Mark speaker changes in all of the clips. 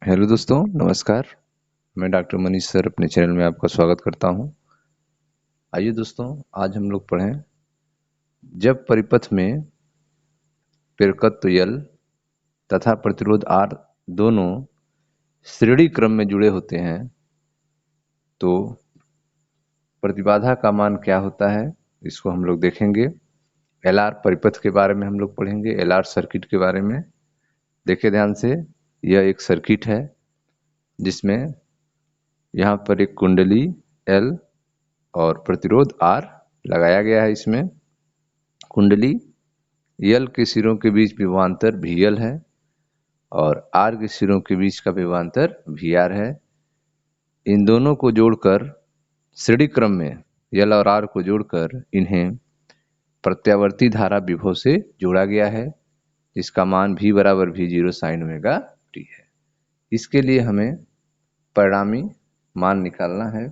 Speaker 1: Hello दोस्तों, नमस्कार। मैं डॉक्टर मनीष सर अपने चैनल में आपका स्वागत करता हूं। आइए दोस्तों, आज हम लोग पढ़ें जब परिपथ में प्रेरकत्व यल तथा प्रतिरोध आर दोनों श्रेणी क्रम में जुड़े होते हैं तो प्रतिबाधा का मान क्या होता है, इसको हम लोग देखेंगे। एलआर परिपथ के बारे में हम लोग पढ़ेंगे, एलआर सर्किट के बारे में। देखिए ध्यान से, यह एक सर्किट है जिसमें यहाँ पर एक कुंडली एल और प्रतिरोध आर लगाया गया है। इसमें कुंडली यल के सिरों के बीच विभवांतर VL है और आर के सिरों के बीच का विभवांतर VR है। इन दोनों को जोड़कर श्रेणी क्रम में यल और आर को जोड़कर इन्हें प्रत्यावर्ती धारा विभव से जोड़ा गया है, जिसका मान V बराबर V0 sin ओमेगा t है। इसके लिए हमें परिणामी मान निकालना है।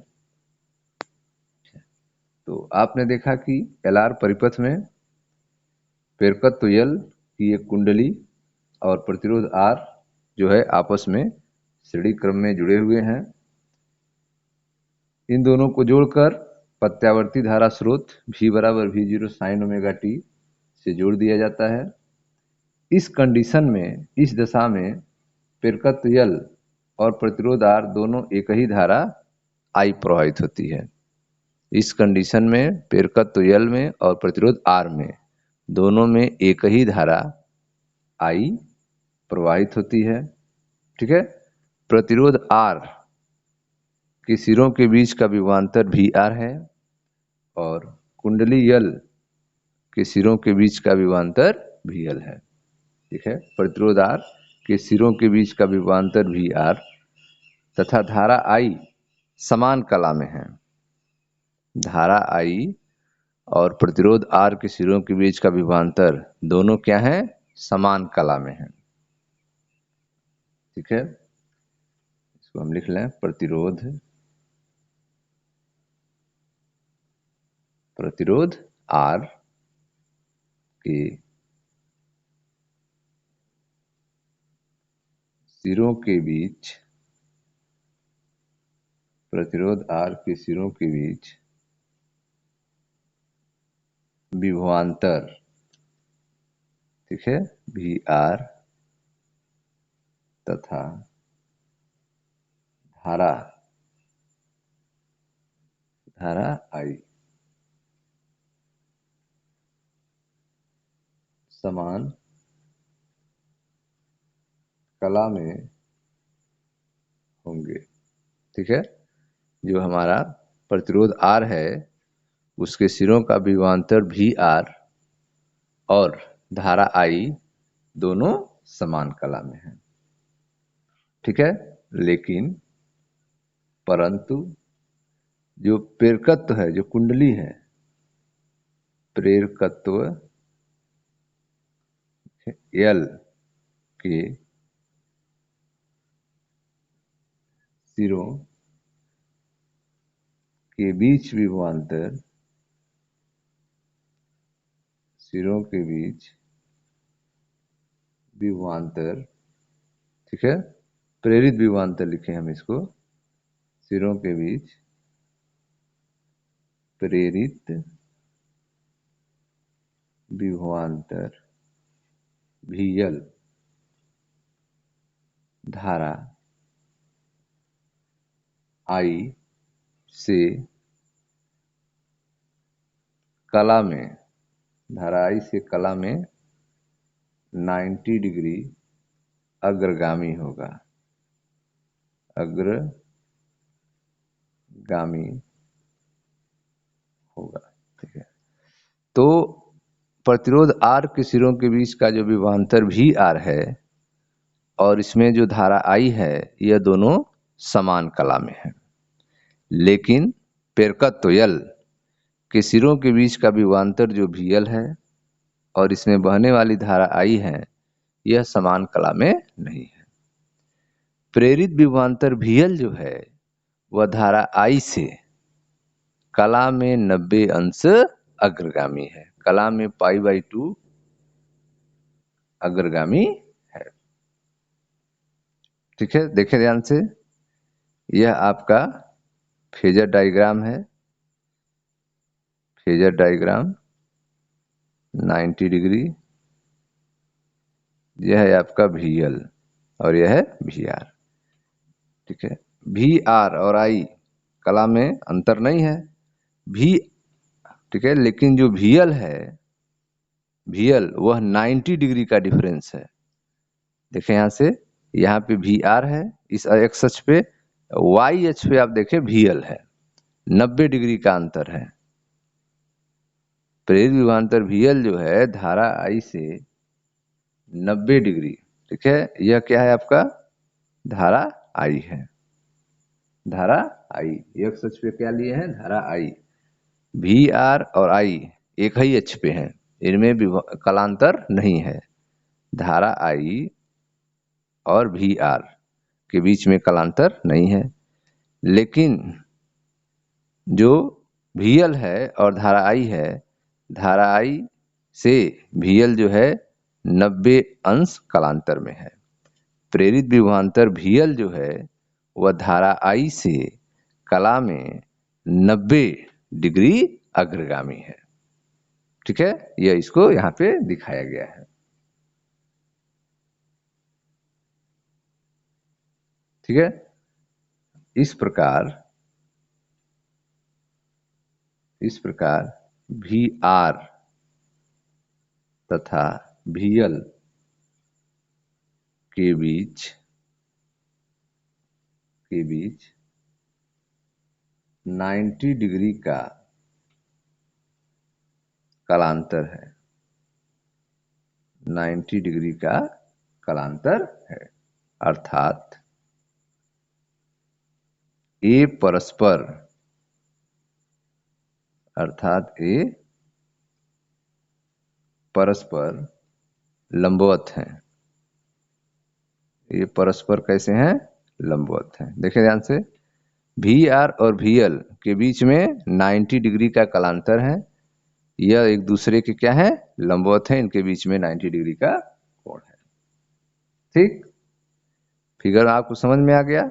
Speaker 1: तो आपने देखा कि एलआर परिपथ में प्रेरकत्व यल की एक कुंडली और प्रतिरोध आर जो है आपस में श्रेणी क्रम में जुड़े हुए हैं। इन दोनों को जोड़कर प्रत्यावर्ती धारा स्रोत V बराबर V0 sin ओमेगा t से जोड़ दिया जाता है। इस कंडीशन में, इस दशा में प्रेरकत्व यल और प्रतिरोध आर दोनों एक ही धारा I प्रवाहित होती है। इस कंडीशन में प्रेरकत्व यल में और प्रतिरोध आर में दोनों में एक ही धारा I प्रवाहित होती है। ठीक है। प्रतिरोध R के सिरों के बीच का विभवांतर VR है और कुंडली यल के सिरों के बीच का विभवांतर VL है। ठीक है। प्रतिरोध R के सिरों के बीच का विभवांतर VR तथा धारा I समान कला में है। धारा I और प्रतिरोध R के सिरों के बीच का विभवांतर दोनों क्या है? समान कला में है। ठीक है। इसको हम लिख लें, प्रतिरोध R के सिरों के बीच, प्रतिरोध R के सिरों के बीच विभवांतर, ठीक है, VR तथा धारा I समान कला में होंगे। ठीक है। जो हमारा प्रतिरोध R है उसके सिरों का विभवांतर VR और धारा I दोनों समान कला में है। ठीक है। लेकिन परंतु जो प्रेरकत्व है, जो कुंडली है, प्रेरकत्व यल के सिरों के बीच विभवांतर, सिरों के बीच विभवांतर, ठीक है, प्रेरित विभवांतर लिखे हम इसको, सिरों के बीच प्रेरित विभवांतर VL धारा I से कला में, धारा I से कला में 90 डिग्री अग्रगामी होगा, अग्रगामी होगा। ठीक है। तो प्रतिरोध R के सिरों के बीच का जो विभवांतर VR है और इसमें जो धारा I है, यह दोनों समान कला में है। लेकिन प्रेरकत्व यल के सिरों के बीच का विभवांतर जो VL है और इसमें बहने वाली धारा I है, यह समान कला में नहीं है। प्रेरित विभवांतर VL जो है वह धारा I से कला में 90 अंश अग्रगामी है, कला में π/2 अग्रगामी है। ठीक है, देखें ध्यान से, यह आपका फेजर डायग्राम है। फेजर डायग्राम 90 डिग्री, यह है आपका VL और यह है VR। ठीक है, VR और I कला में अंतर नहीं है, भी, ठीक है, लेकिन जो VL है, VL वह 90 डिग्री का डिफरेंस है। देखें यहाँ से, यहाँ पे VR है इस एक्स अक्ष पे, Y अक्ष पे आप देखें VL है, 90 डिग्री का अंतर है। प्रेरित विभवांतर VL जो है धारा I से 90 डिग्री, ठीक है, यह क्या है आपका धारा I है, धारा I, एक्स अक्ष पे क्या लिए हैं, धारा I। VR और I एक ही अक्ष पे हैं, इनमें कलांतर नहीं है। धारा I और VR के बीच में कलांतर नहीं है, लेकिन जो VL है और धारा I है, धारा I से VL जो है 90 अंश कलांतर में है। प्रेरित विभवांतर VL जो है वह धारा I से कला में 90 डिग्री अग्रगामी है। ठीक है, यह इसको यहाँ पे दिखाया गया है। ठीक है, इस प्रकार VR तथा VL के बीच 90 डिग्री का कलांतर है, 90 डिग्री का कलांतर है, अर्थात ए परस्पर लंबवत हैं। ये परस्पर कैसे हैं, लंबवत हैं। देखिए ध्यान से, VR और VL के बीच में 90 डिग्री का कलांतर है, यह एक दूसरे के क्या है, लंबवत है, इनके बीच में 90 डिग्री का कोण है। ठीक, फिगर आपको समझ में आ गया।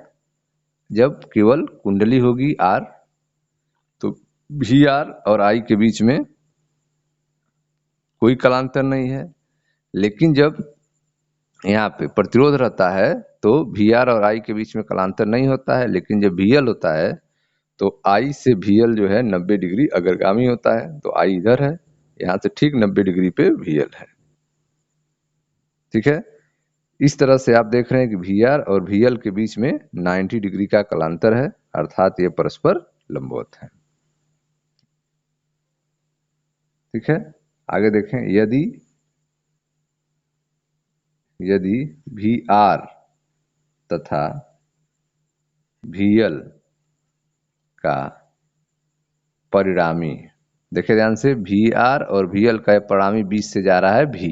Speaker 1: जब केवल कुंडली होगी R तो VR और I के बीच में कोई कलांतर नहीं है, लेकिन जब यहाँ पे प्रतिरोध रहता है तो VR और I के बीच में कलांतर नहीं होता है, लेकिन जब VL होता है तो I से VL जो है 90 डिग्री अग्रगामी होता है। तो I इधर है, यहाँ से ठीक 90 डिग्री पे VL है। ठीक है, इस तरह से आप देख रहे हैं कि VR और VL के बीच में 90 डिग्री का कलांतर है, अर्थात ये परस्पर लंबवत है। ठीक है, आगे देखें, यदि VR तथा VL का परिणामी, देखिए ध्यान से, VR और VL का परिणामी बीच से जा रहा है V,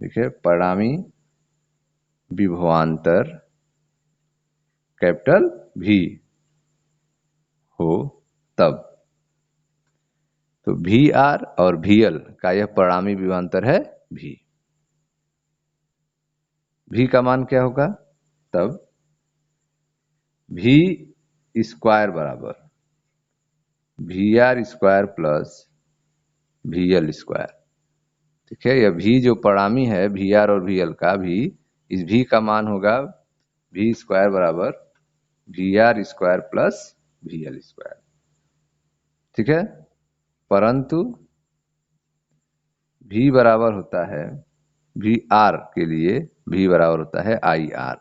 Speaker 1: देखिए परिणामी विभवांतर कैपिटल V हो तब, तो VR और VL का यह परिणामी विभवांतर है V। V का मान क्या होगा, तब V स्क्वायर बराबर VR square plus VL square. ठीक है, यह V जो परिणामी है VR और VL का, भी इस V का मान होगा V स्क्वायर बराबर VR square plus VL square. ठीक है, परंतु V बराबर होता है, VR के लिए V बराबर होता है IR।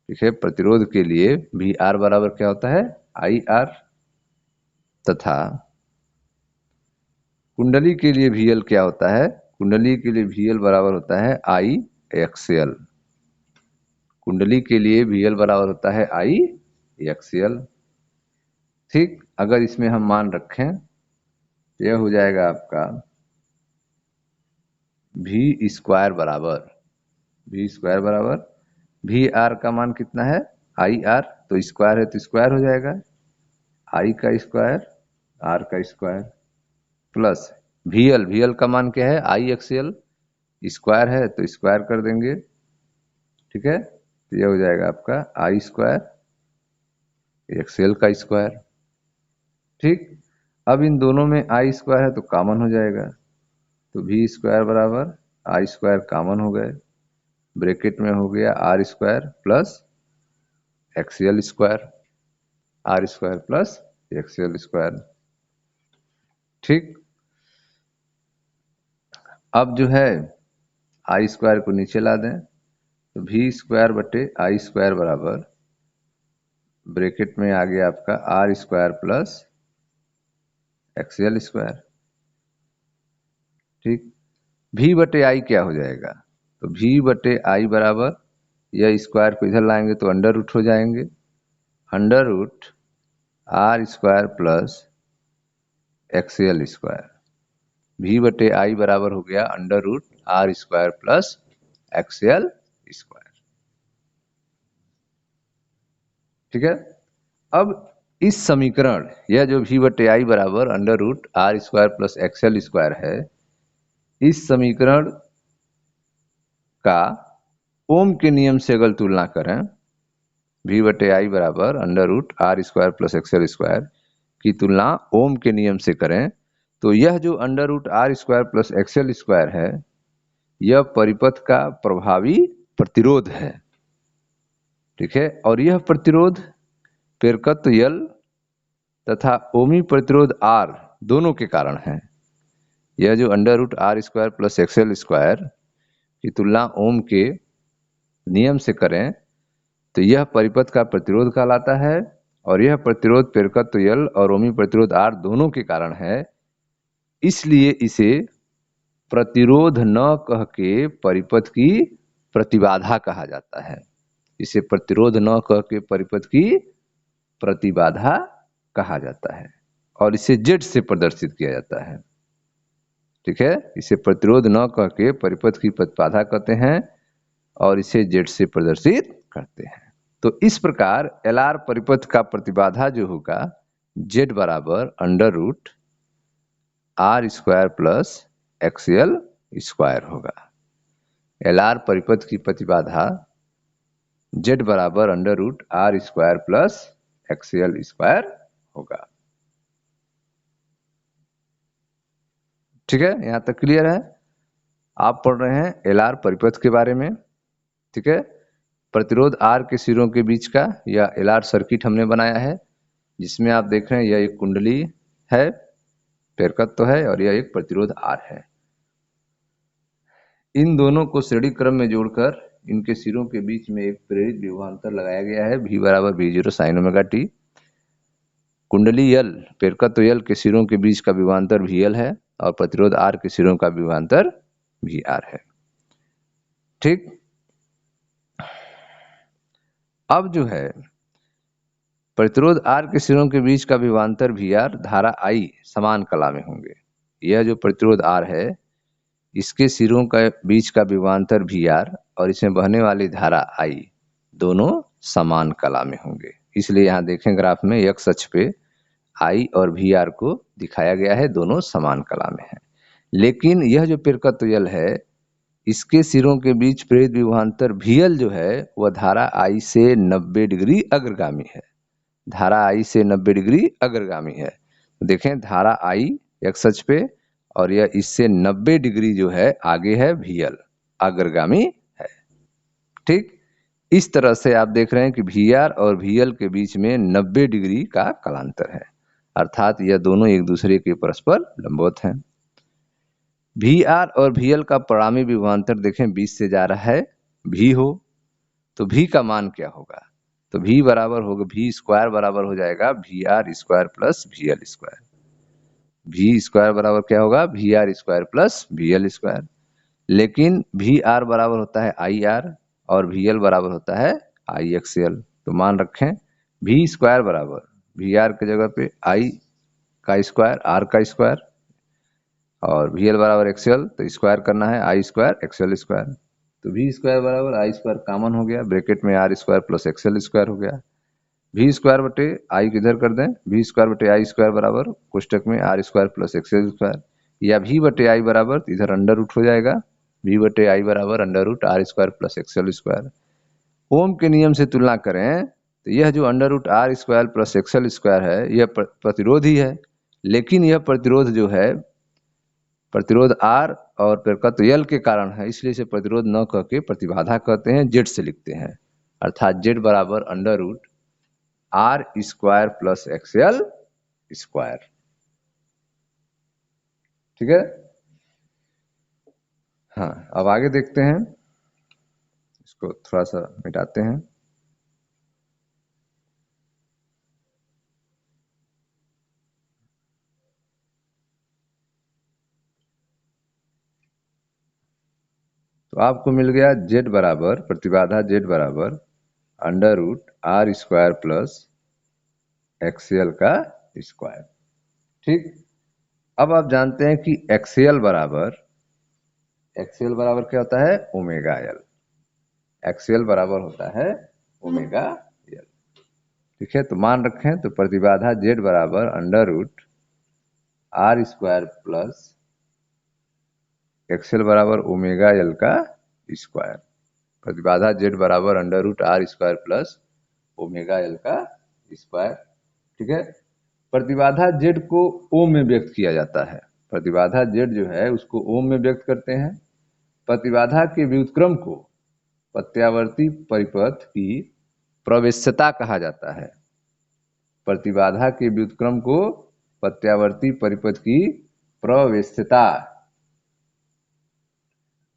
Speaker 1: ठीक है, प्रतिरोध के लिए VR बराबर क्या होता है, IR, तथा कुंडली के लिए VL क्या होता है, कुंडली के लिए VL बराबर होता है IXL। कुंडली के लिए VL बराबर होता है IXL। ठीक, अगर इसमें हम मान रखें तो यह हो जाएगा आपका V स्क्वायर बराबर VR का मान कितना है, IR, तो स्क्वायर है तो स्क्वायर हो जाएगा, I का स्क्वायर R का स्क्वायर प्लस VL का मान क्या है IXL, स्क्वायर है तो स्क्वायर कर देंगे, ठीक है, तो यह हो जाएगा आपका आई स्क्वायर एक्सएल का स्क्वायर। ठीक, अब इन दोनों में आई स्क्वायर है तो कॉमन हो जाएगा, तो वी स्क्वायर बराबर आई स्क्वायर कॉमन हो गए, ब्रैकेट में हो गया R square plus XL square, R square plus XL square. ठीक, अब जो है आई स्क्वायर को नीचे ला दें, तो वी स्क्वायर बटे आई स्क्वायर बराबर ब्रैकेट में आ गया आपका R square plus XL square. ठीक, वी बटे आई क्या हो जाएगा, तो वी बटे आई बराबर, यह स्क्वायर को इधर लाएंगे तो अंडर रूट हो जाएंगे, under root R square plus XL square. V बटे आई बराबर हो गया under root R square plus XL square. ठीक है, अब इस समीकरण, यह जो वी बटे आई बराबर under root R square plus XL square है, इस समीकरण का ओम के नियम से अगर तुलना करें, वी बटे आई बराबर under root R square plus XL square की तुलना ओम के नियम से करें, तो यह जो under root R square plus XL square है, यह परिपथ का प्रभावी प्रतिरोध है। ठीक है, और यह प्रतिरोध प्रेरकत्व यल तथा ओमी प्रतिरोध आर दोनों के कारण है। यह जो under root R square plus XL square की तुलना ओम के नियम से करें, तो यह परिपथ का प्रतिरोध कहलाता है, और यह प्रतिरोध प्रेरकत्व यल और ओमी प्रतिरोध आर दोनों के कारण है। इसलिए इसे प्रतिरोध न कह के परिपथ की प्रतिबाधा कहा जाता है। इसे प्रतिरोध न कह के परिपथ की प्रतिबाधा कहा जाता है, और इसे जेड से प्रदर्शित किया जाता है। ठीक है, इसे प्रतिरोध न कह के परिपथ की प्रतिबाधा कहते हैं, और इसे जेड से प्रदर्शित करते हैं। तो इस प्रकार एल आर परिपथ का प्रतिबाधा जो होगा, जेड बराबर under root R square plus XL square होगा। एल आर परिपथ की प्रतिबाधा जेड बराबर under root R square plus XL square होगा। ठीक है, यहां तक क्लियर है। आप पढ़ रहे हैं एल आर परिपथ के बारे में। ठीक है, प्रतिरोध आर के सिरों के बीच का यह एल आर सर्किट हमने बनाया है, जिसमें आप देख रहे हैं यह एक कुंडली है, प्रेरकत्व है, और यह एक प्रतिरोध आर है। इन दोनों को श्रेणी क्रम में जोड़कर इनके सिरों के बीच में एक प्रेरित विभवांतर लगाया गया है, V बराबर V0 साइन ओमेगा टी। कुंडली यल, प्रेरकत्व यल के सिरों के बीच का विभवांतर VL है, और प्रतिरोध आर के सिरों का विभवांतर VR है। ठीक, अब जो है प्रतिरोध आर के सिरों के बीच का विभवांतर VR, धारा I समान कला में होंगे। यह जो प्रतिरोध आर है, इसके सिरों का बीच का विभवांतर VR और इसमें बहने वाली धारा I दोनों समान कला में होंगे। इसलिए यहाँ देखें ग्राफ में x अक्ष पे I और VR को दिखाया गया है, दोनों समान कला में है। लेकिन यह जो प्रेरकत्व यल है, इसके सिरों के बीच प्रेरित विभवांतर VL जो है, वह धारा I से 90 डिग्री अग्रगामी है। धारा I से 90 डिग्री अग्रगामी है। तो देखें धारा I x अक्ष पे, और यह इससे 90 डिग्री जो है आगे है, VL अग्रगामी है। ठीक, इस तरह से आप देख रहे हैं कि VR और VL के बीच में 90 डिग्री का कलांतर है, अर्थात यह दोनों एक दूसरे के परस्पर लंबवत हैं। VR और VL का परिणामी विभवांतर देखें 20 से जा रहा है, V हो तो V का मान क्या होगा, तो V बराबर होगा, V स्क्वायर बराबर हो जाएगा VR square plus VL square. V square बराबर क्या होगा, VR square plus VL square. लेकिन VR बराबर होता है IR और VL बराबर होता है IXL। तो मान रखें V स्क्वायर बराबर VR की जगह पे I का स्क्वायर R का स्क्वायर, और VL बराबर XL, तो स्क्वायर करना है I स्क्वायर XL स्क्वायर। तो V स्क्वायर बराबर I स्क्वायर कॉमन हो गया, ब्रैकेट में R square plus XL square हो गया। V स्क्वायर बटे I किधर कर दें, V स्क्वायर बटे I स्क्वायर बराबर कोष्टक में R square plus XL square, या V बटे I बराबर इधर अंडर रूट हो जाएगा, V बटे I बराबर under root R square plus XL square. Ohm के नियम से तुलना करें तो यह जो under root R square plus XL square है यह प्रतिरोध ही है, लेकिन यह प्रतिरोध जो है प्रतिरोध आर और परिपथ एल के कारण है, इसलिए इसे प्रतिरोध न कह के प्रतिबाधा कहते हैं, जेड से लिखते हैं, अर्थात जेड बराबर under root R square plus XL square. ठीक है, हाँ अब आगे देखते हैं, इसको थोड़ा सा मिटाते हैं। तो आपको मिल गया जेड बराबर प्रतिबाधा जेड बराबर under root R square plus XL का स्क्वायर। ठीक, अब आप जानते हैं कि एक्सएल बराबर क्या होता है ओमेगा एल, एक्सएल बराबर होता है ओमेगा एल। ठीक है, तो मान रखें तो प्रतिबाधा जेड बराबर under root R square plus XL बराबर ओमेगा एल का स्क्वायर। प्रतिबाधा जेड बराबर under root R square plus omega L का स्क्वायर। ठीक है, प्रतिबाधा जेड को ओम में व्यक्त किया जाता है, प्रतिबाधा जेड जो है उसको ओम में व्यक्त करते हैं। प्रतिबाधा के व्युत्क्रम को प्रत्यावर्ती परिपथ की प्रवेश्यता कहा जाता है, प्रतिबाधा के व्युत्क्रम को प्रत्यावर्ती परिपथ की प्रवेश्यता,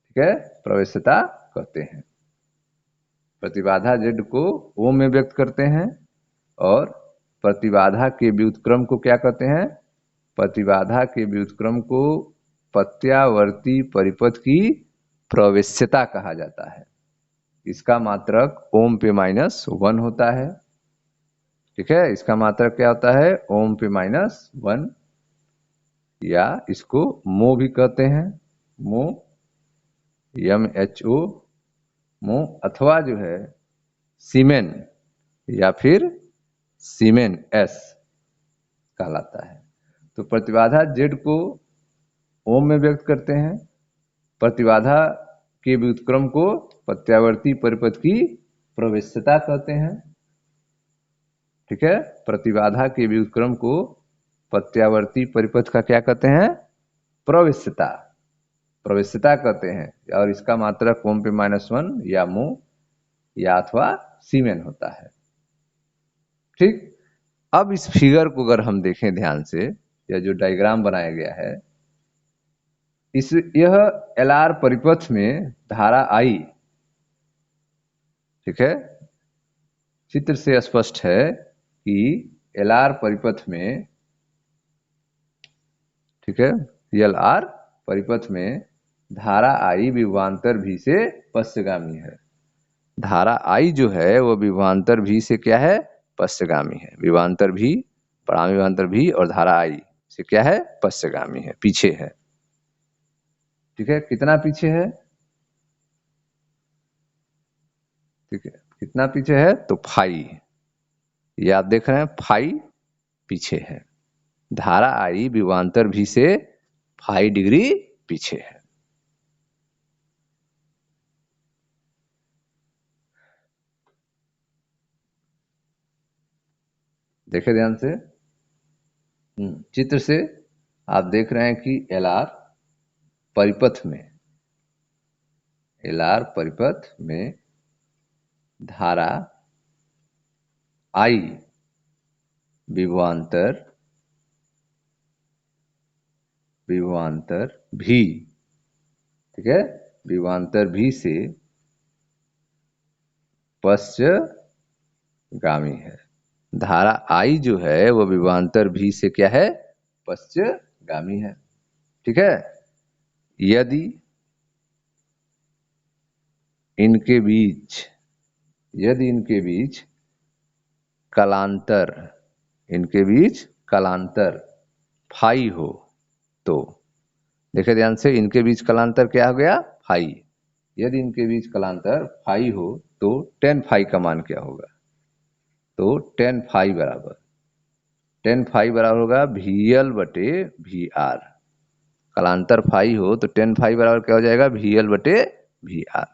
Speaker 1: ठीक है, प्रवेश्यता कहते हैं। प्रतिबाधा जेड को ओम में व्यक्त करते हैं और प्रतिबाधा के व्युत्क्रम को क्या कहते हैं, प्रतिबाधा के व्युत्क्रम को प्रत्यावर्ती परिपथ की प्रवेश्यता कहा जाता है। इसका मात्रक ओम पे -1 होता है। ठीक है, इसका मात्रक क्या होता है ओम पे -1, या इसको मो भी कहते हैं, मो MHO मो, अथवा जो है सीमेन या फिर सीमेन एस कहलाता है। तो प्रतिबाधा जेड को ओम में व्यक्त करते हैं, प्रतिबाधा के व्युत्क्रम को प्रत्यावर्ती परिपथ की प्रवेश्यता कहते हैं। ठीक है, प्रतिबाधा के व्युत्क्रम को प्रत्यावर्ती परिपथ का क्या कहते हैं प्रवेश्यता, प्रवेश्यता कहते हैं, और इसका मात्रक ओम पे -1 या मो या अथवा सीमेन होता है। ठीक, अब इस फिगर को अगर हम देखें ध्यान से, यह जो डायग्राम बनाया गया है, इस यह एलआर परिपथ में धारा आई, ठीक है, चित्र से स्पष्ट है कि एलआर परिपथ में, ठीक है, एलआर परिपथ में धारा आई विभवांतर भी से पश्चगामी है। धारा आई जो है वो विभवांतर भी से क्या है पश्चगामी है, विभवांतर भी, परामी विभवांतर भी और धारा आई से क्या है पश्चगामी है, पीछे है। ठीक है, कितना पीछे है, ठीक है, कितना पीछे है तो फाई, ये आप देख रहे हैं फाई पीछे है, धारा आई विभवांतर भी से फाई डिग्री पीछे है। देखे ध्यान से, चित्र से आप देख रहे हैं कि एलआर परिपथ में, एलआर परिपथ में धारा आई विभवांतर भी, ठीक है, विभवांतर भी से पश्चगामी है। धारा आई जो है वो विभवांतर भी से क्या है पश्चगामी है। ठीक है, यदि इनके बीच कलांतर, इनके बीच कलांतर फाई हो तो, देखे ध्यान से, इनके बीच कलांतर क्या हो गया फाई, यदि इनके बीच कलांतर फाई हो तो tan फाई का मान क्या होगा, तो tan फाई बराबर होगा VL बटे VR। कलांतर फाई हो तो tan फाई बराबर क्या हो जाएगा VL बटे VR।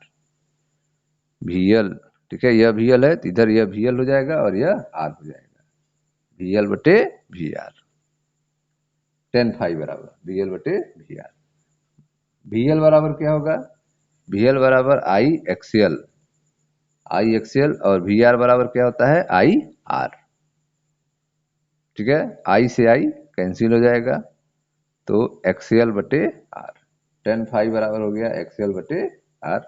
Speaker 1: VL, ठीक है, यह VL है तो इधर यह VL हो जाएगा और यह R हो जाएगा, VL बटे VR, tan phi बराबर VL बटे VR। VL बराबर क्या होगा, VL बराबर IXL, और VR बराबर क्या होता है IR। ठीक है, I से I कैंसिल हो जाएगा तो XL बटे R, tan phi बराबर हो गया XL बटे R।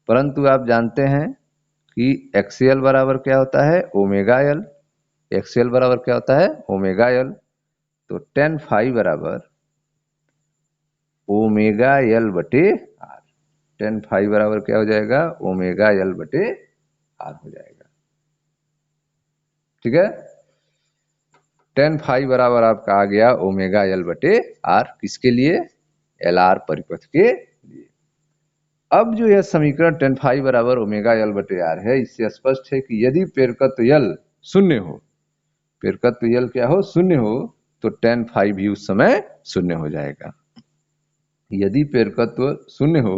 Speaker 1: परंतु आप जानते हैं कि XL बराबर क्या होता है ओमेगा L, XL बराबर क्या होता है ओमेगा L, तो tan phi बराबर ओमेगा L बटे R, tan phi बराबर क्या हो जाएगा ओमेगा L बटे R हो जाएगा। ठीक है, tan phi बराबर आपका आ गया ओमेगा L बटे R, किसके लिए LR परिपथ के लिए। अब जो यह समीकरण tan phi बराबर ओमेगा L बटे R है, इससे स्पष्ट है कि यदि प्रेरकत्व L शून्य हो, प्रेरकत्व L क्या हो शून्य हो, तो tan phi भी उस समय शून्य हो जाएगा। यदि प्रेरकत्व शून्य हो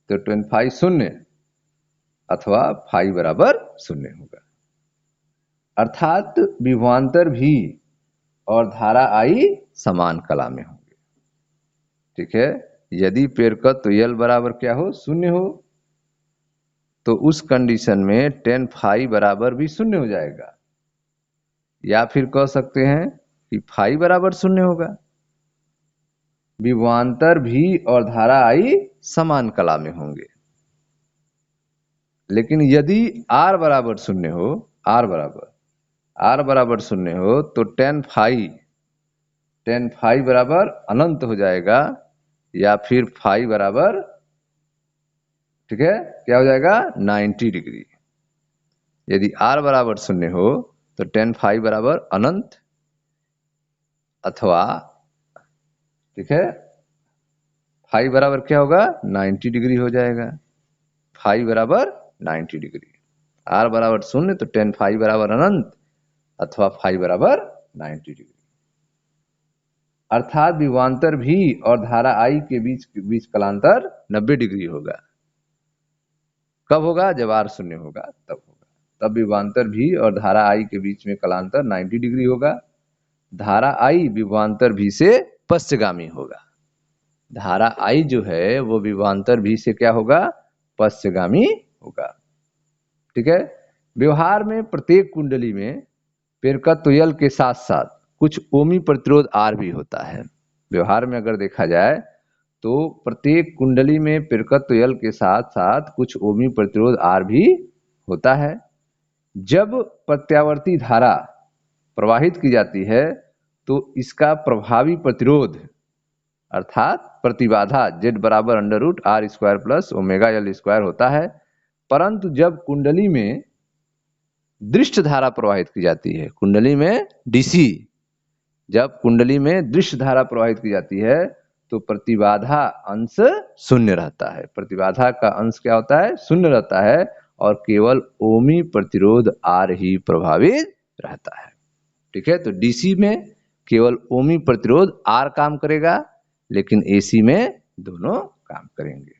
Speaker 1: तो tan phi शून्य अथवा phi बराबर शून्य होगा, अर्थात विभवांतर भी और धारा I समान कला में होंगे। ठीक है, यदि प्रेरकत्व L बराबर क्या हो शून्य हो, तो उस कंडीशन में tan phi बराबर भी शून्य हो जाएगा, या फिर कह सकते हैं कि phi बराबर शून्य होगा। विभवांतर भी और धारा I समान कला में होंगे। लेकिन यदि R बराबर शून्य हो, R बराबर शून्य हो, तो tan phi बराबर अनंत हो जाएगा, या फिर phi बराबर, ठीक है, क्या हो जाएगा 90 डिग्री। यदि R बराबर शून्य हो तो tan phi बराबर अनंत, अथवा ठीक है phi बराबर क्या होगा 90 डिग्री हो जाएगा, phi बराबर 90 डिग्री। R बराबर शून्य तो tan phi बराबर अनंत, अथवा phi बराबर 90 डिग्री। अर्थात विभवांतर भी और धारा I के बीच कलांतर 90 डिग्री होगा। कब होगा, जब R शून्य होगा तब होगा, तब विभवांतर भी और धारा I के बीच में कलांतर 90 डिग्री होगा। धारा I विभवांतर भी से पश्चगामी होगा, धारा I जो है वो विभवांतर भी से क्या होगा पश्चगामी होगा। ठीक है, व्यवहार में प्रत्येक कुंडली में प्रेरकत्व L के साथ साथ कुछ ओमी प्रतिरोध R भी होता है। व्यवहार में अगर देखा जाए तो प्रत्येक कुंडली में प्रेरकत्व L के साथ साथ कुछ ओमी प्रतिरोध R भी होता है। जब प्रत्यावर्ती धारा प्रवाहित की जाती है तो इसका प्रभावी प्रतिरोध अर्थात प्रतिबाधा Z बराबर √R² प्लस ओमेगा L² होता है। परंतु जब कुंडली में दृष्ट धारा प्रवाहित की जाती है, कुंडली में DC, जब कुंडली में दृश्य धारा प्रवाहित की जाती है तो प्रतिबाधा अंश शून्य रहता है, प्रतिबाधा का अंश क्या होता है शून्य रहता है, और केवल ओमी प्रतिरोध R ही प्रभावित रहता है। ठीक है, तो DC में केवल ओमी प्रतिरोध R काम करेगा, लेकिन AC में दोनों काम करेंगे।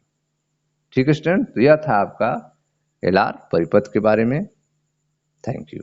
Speaker 1: ठीक है स्टूडेंट, तो यह था आपका LR परिपथ के बारे में। Thank you.